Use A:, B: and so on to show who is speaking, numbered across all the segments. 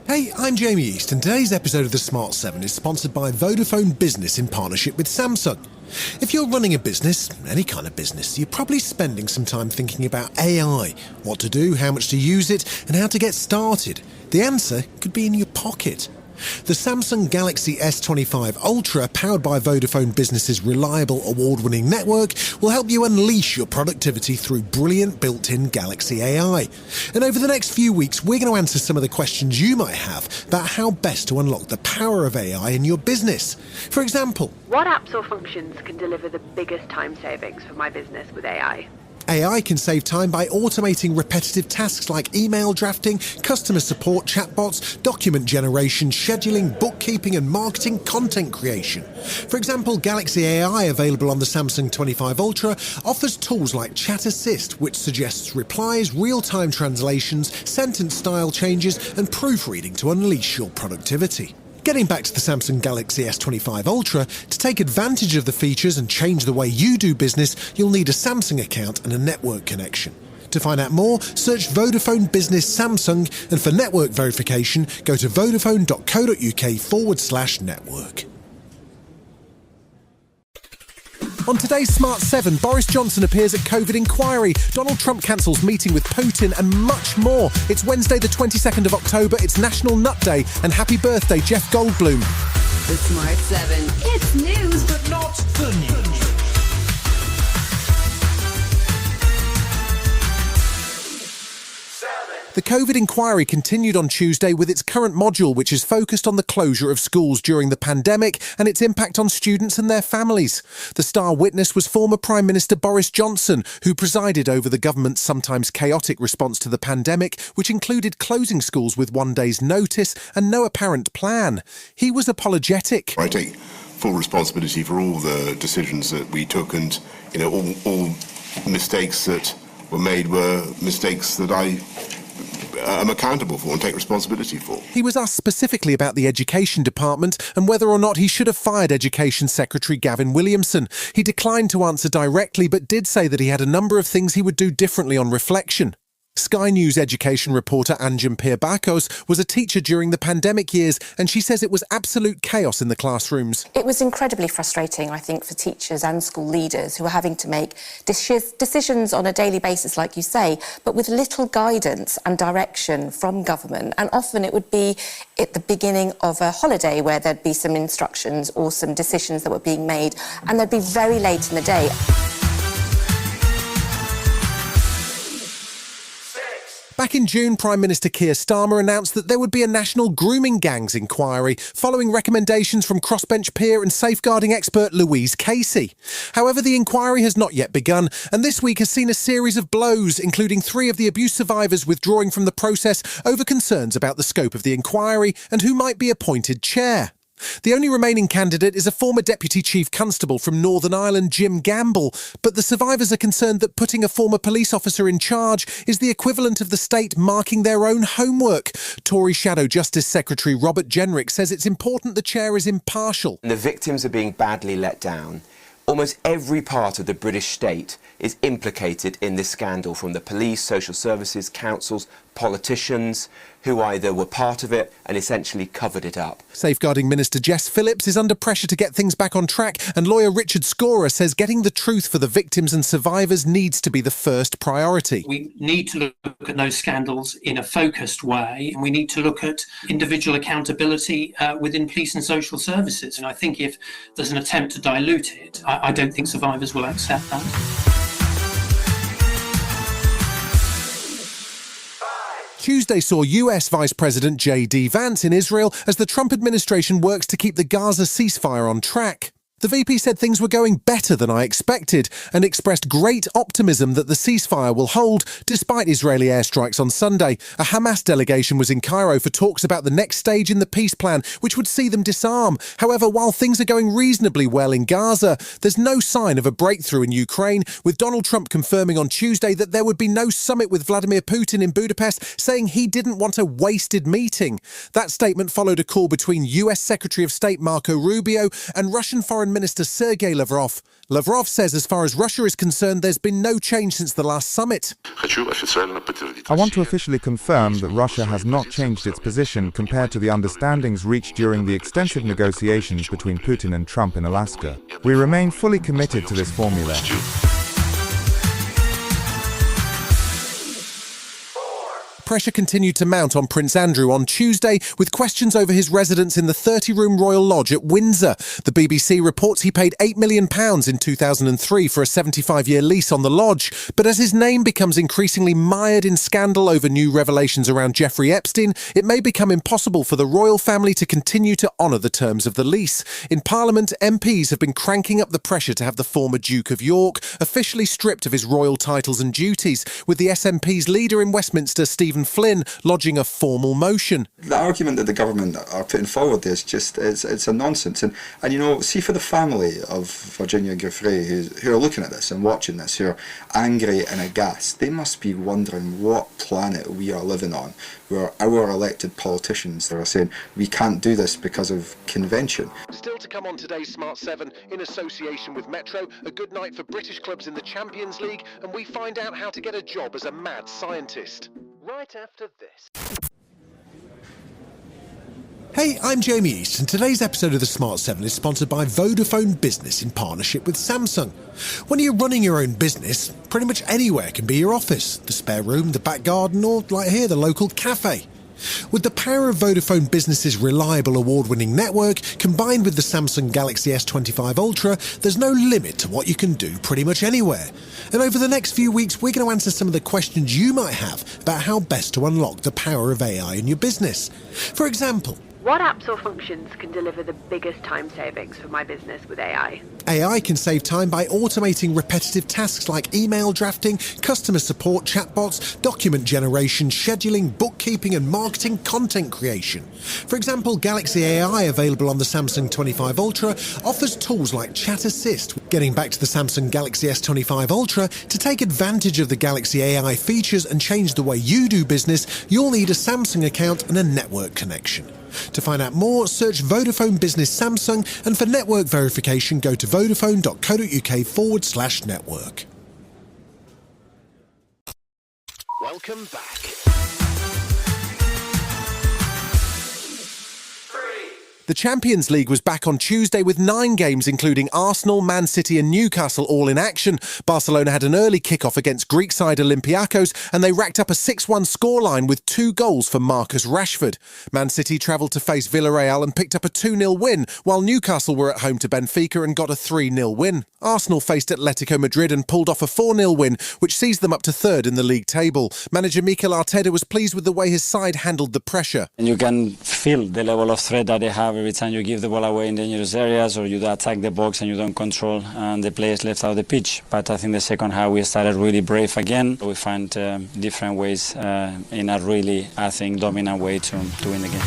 A: Hey, I'm Jamie East, and today's episode of The Smart 7 is sponsored by Vodafone Business in partnership with Samsung. If you're running a business, any kind of business, you're probably spending some time thinking about AI, what to do, how much to use it, and how to get started. The answer could be in your pocket. The Samsung Galaxy S25 Ultra, powered by Vodafone Business's reliable award-winning network, will help you unleash your productivity through brilliant built-in Galaxy AI. And over the next few weeks, we're going to answer some of the questions you might have about how best to unlock the power of AI in your business. For example,
B: what apps or functions can deliver the biggest time savings for my business with AI?
A: AI can save time by automating repetitive tasks like email drafting, customer support chatbots, document generation, scheduling, bookkeeping and marketing content creation. For example, Galaxy AI, available on the Samsung 25 Ultra, offers tools like Chat Assist, which suggests replies, real-time translations, sentence style changes and proofreading to unleash your productivity. Getting back to the Samsung Galaxy S25 Ultra, to take advantage of the features and change the way you do business, you'll need a Samsung account and a network connection. To find out more, search Vodafone Business Samsung, and for network verification, go to vodafone.co.uk/network. On today's Smart 7, Boris Johnson appears at COVID inquiry, Donald Trump cancels meeting with Putin and much more. It's Wednesday the 22nd of October, it's National Nut Day, and happy birthday Jeff Goldblum.
C: The Smart 7. It's news, but
D: not the news.
A: The COVID inquiry continued on Tuesday with its current module, which is focused on the closure of schools during the pandemic and its impact on students and their families. The star witness was former Prime Minister Boris Johnson, who presided over the government's sometimes chaotic response to the pandemic, which included closing schools with one day's notice and no apparent plan. He was apologetic.
E: I take full responsibility for all the decisions that we took, and all mistakes that were made were mistakes that I'm accountable for and take responsibility for.
A: He was asked specifically about the Education Department and whether or not he should have fired Education Secretary Gavin Williamson. He declined to answer directly, but did say that he had a number of things he would do differently on reflection. Sky News education reporter Anjum Pirbakos was a teacher during the pandemic years, and she says it was absolute chaos in the classrooms.
F: It was incredibly frustrating, I think, for teachers and school leaders who were having to make decisions on a daily basis, like you say, but with little guidance and direction from government. And often it would be at the beginning of a holiday where there'd be some instructions or some decisions that were being made, and they'd be very late in the day.
A: Back in June, Prime Minister Keir Starmer announced that there would be a national grooming gangs inquiry, following recommendations from crossbench peer and safeguarding expert Louise Casey. However, the inquiry has not yet begun, and this week has seen a series of blows, including 3 of the abuse survivors withdrawing from the process over concerns about the scope of the inquiry and who might be appointed chair. The only remaining candidate is a former Deputy Chief Constable from Northern Ireland, Jim Gamble, but the survivors are concerned that putting a former police officer in charge is the equivalent of the state marking their own homework. Tory Shadow Justice Secretary Robert Jenrick says it's important the chair is impartial.
G: The victims are being badly let down. Almost every part of the British state is implicated in this scandal, from the police, social services, councils, politicians, who either were part of it and essentially covered it up.
A: Safeguarding Minister Jess Phillips is under pressure to get things back on track, and lawyer Richard Scorer says getting the truth for the victims and survivors needs to be the first priority.
D: We need to look at those scandals in a focused way, and we need to look at individual accountability within police and social services. And I think if there's an attempt to dilute it, I don't think survivors will accept that.
A: Tuesday saw US Vice President J.D. Vance in Israel as the Trump administration works to keep the Gaza ceasefire on track. The VP said things were going better than I expected and expressed great optimism that the ceasefire will hold despite Israeli airstrikes on Sunday. A Hamas delegation was in Cairo for talks about the next stage in the peace plan, which would see them disarm. However, while things are going reasonably well in Gaza, there's no sign of a breakthrough in Ukraine, with Donald Trump confirming on Tuesday that there would be no summit with Vladimir Putin in Budapest, saying he didn't want a wasted meeting. That statement followed a call between US Secretary of State Marco Rubio and Russian Foreign Minister Sergei Lavrov. Lavrov says as far as Russia is concerned, there's been no change since the last summit.
H: I want to officially confirm that Russia has not changed its position compared to the understandings reached during the extensive negotiations between Putin and Trump in Alaska. We remain fully committed to this formula.
A: Pressure continued to mount on Prince Andrew on Tuesday with questions over his residence in the 30-room Royal Lodge at Windsor. The BBC reports he paid £8 million in 2003 for a 75-year lease on the lodge. But as his name becomes increasingly mired in scandal over new revelations around Jeffrey Epstein, it may become impossible for the royal family to continue to honour the terms of the lease. In Parliament, MPs have been cranking up the pressure to have the former Duke of York officially stripped of his royal titles and duties, with the SNP's leader in Westminster, Stephen Flynn, lodging a formal motion.
I: The argument that the government are putting forward is just, it's a nonsense. And you know, see, for the family of Virginia Giuffre who are looking at this and watching this, who are angry and aghast, they must be wondering what planet we are living on, where our elected politicians are saying we can't do this because of convention.
A: Still to come on today's Smart 7, in association with Metro, a good night for British clubs in the Champions League, and we find out how to get a job as a mad scientist. Right after this. Hey, I'm Jamie East, and today's episode of the Smart 7 is sponsored by Vodafone Business in partnership with Samsung. When you're running your own business, pretty much anywhere can be your office, the spare room, the back garden, or, like here, the local cafe. With the power of Vodafone Business's reliable award-winning network, combined with the Samsung Galaxy S25 Ultra, there's no limit to what you can do pretty much anywhere. And over the next few weeks, we're going to answer some of the questions you might have about how best to unlock the power of AI in your business. For example,
B: what apps or functions can deliver the biggest time savings for my business with AI?
A: AI can save time by automating repetitive tasks like email drafting, customer support chatbots, document generation, scheduling, bookkeeping and marketing content creation. For example, Galaxy AI, available on the Samsung 25 Ultra, offers tools like Chat Assist. Getting back to the Samsung Galaxy S25 Ultra, to take advantage of the Galaxy AI features and change the way you do business, you'll need a Samsung account and a network connection. To find out more, search Vodafone Business Samsung, and for network verification, go to vodafone.co.uk/network. Welcome back. The Champions League was back on Tuesday with 9 games, including Arsenal, Man City and Newcastle all in action. Barcelona had an early kick-off against Greek side Olympiacos, and they racked up a 6-1 scoreline with 2 goals for Marcus Rashford. Man City travelled to face Villarreal and picked up a 2-0 win, while Newcastle were at home to Benfica and got a 3-0 win. Arsenal faced Atletico Madrid and pulled off a 4-0 win, which sees them up to 3rd in the league table. Manager Mikel Arteta was pleased with the way his side handled the pressure.
J: And you can feel the level of threat that they have every time you give the ball away in dangerous areas or you attack the box and you don't control the players left out of the pitch. But I think the second half we started really brave again. We find different ways in a really, I think, dominant way to win the game.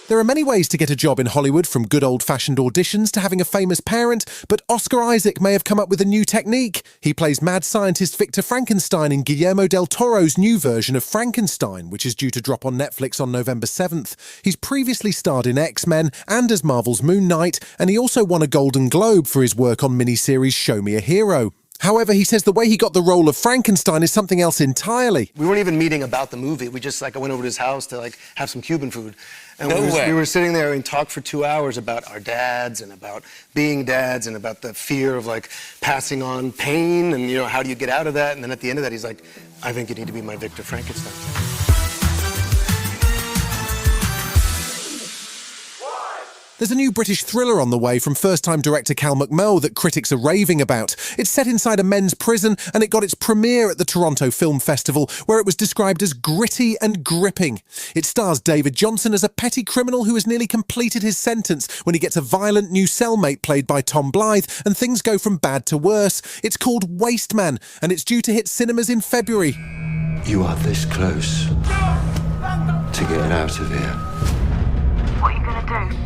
A: There are many ways to get a job in Hollywood, from good old-fashioned auditions to having a famous parent, but Oscar Isaac may have come up with a new technique. He plays mad scientist Victor Frankenstein in Guillermo del Toro's new version of Frankenstein, which is due to drop on Netflix on November 7th. He's previously starred in X-Men and as Marvel's Moon Knight, and he also won a Golden Globe for his work on miniseries Show Me a Hero. However, he says the way he got the role of Frankenstein is something else entirely.
K: We weren't even meeting about the movie. We just, I went over to his house to, have some Cuban food. And
G: No way.
K: we were sitting there and talked for 2 hours about our dads and about being dads and about the fear of, passing on pain and, how do you get out of that? And then at the end of that, he's like, I think you need to be my Victor Frankenstein.
A: There's a new British thriller on the way from first-time director Cal McMurrow that critics are raving about. It's set inside a men's prison, and it got its premiere at the Toronto Film Festival, where it was described as gritty and gripping. It stars David Johnson as a petty criminal who has nearly completed his sentence when he gets a violent new cellmate played by Tom Blythe, and things go from bad to worse. It's called Waste Man, and it's due to hit cinemas in February.
L: You are this close to getting out of here.
B: What are you gonna do?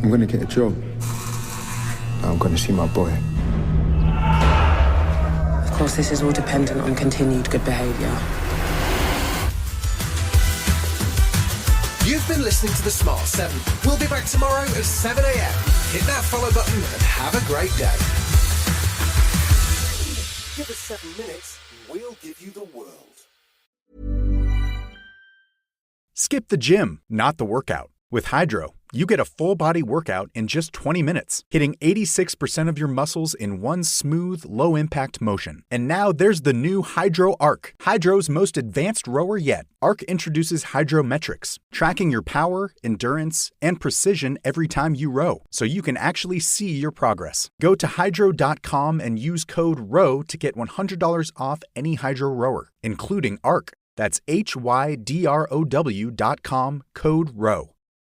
L: I'm gonna get a job. I'm gonna see my boy.
M: Of course, this is all dependent on continued good behaviour.
A: You've been listening to The Smart 7. We'll be back tomorrow at 7 a.m. Hit that follow button and have a great day. Give us 7 minutes and we'll give you the world.
N: Skip the gym, not the workout. With Hydro, you get a full-body workout in just 20 minutes, hitting 86% of your muscles in one smooth, low-impact motion. And now there's the new Hydro Arc, Hydro's most advanced rower yet. Arc introduces Hydrometrics, tracking your power, endurance, and precision every time you row, so you can actually see your progress. Go to hydro.com and use code ROW to get $100 off any Hydro rower, including Arc. That's HYDROW.com, code ROW.